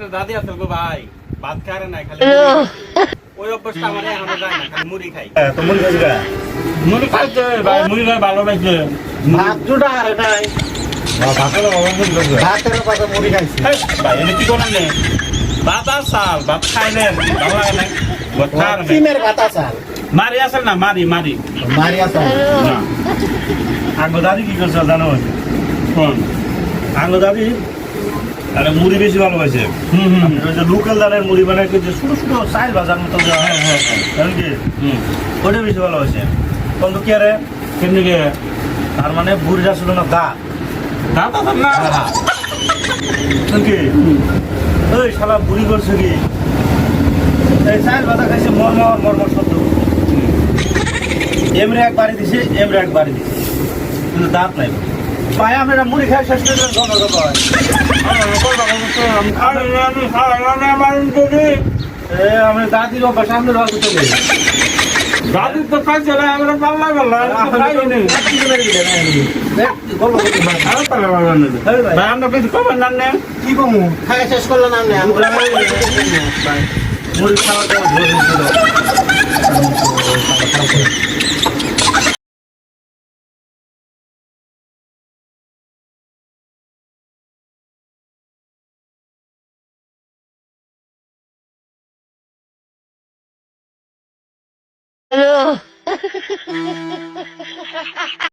একটা দাদি আছে গো ভাই, ভাত খায় না খালি ওই অভ্যাসটা আমার এখনো যায় না, খালি মুড়ি খাই। তো মুড়ি খাইছি গা মুড়ি খাইছে ভাই, মুড়ি খাই ভালো লাগছে। ভাত জুড়া আরে নাই ভাতের অভাব মুড়ি খাইছি ভাতের পাশে মুড়ি খাইছি এই ভাই এটা কি করেন নে? ভাত আর চাল, ভাত খাইলেন ভালো লাগে না? ভাত খায় না? সিমের ভাত আসাল মারি আছে না? মারি মারি মারি আসাল না আঙ্গ দাদি কি করছে জানো কোন? আঙ্গ দাদি আরে মুড়ি বেশি ভালোবাসে ওই যে লোকাল দানের মুড়ি বানায় যে ছোট ছোট চাল বাজার মতো জানেন কি ওটা বেশি ভালোবাসে কিন্তু কি আরে কেমনি গে? তার মানে বুড়িটা ছিল না দা দাঁত আছে না? কি ওই শালা বুড়ি করছে কি এই চাল বাজা খাইছে মরমর মরমর শব্দ এমরে এক বাড়ি দিছে এমরে এক বাড়ি দিছে কিন্তু দাঁত নাই পায়ে আমরা মুড়ি খাই শেষ করে জমা জমা হয় আমি দাদির অভ্যাস আমাদের অল্প চলে দাদি তো খাইছে না, আমরা পাল্লা পাল্লা খাইনি। ভাই আমরা কিছু কমেন না নে? কি কমু খাই শেষ করলো না আমরা মুড়ি খাওয়াতে Hello.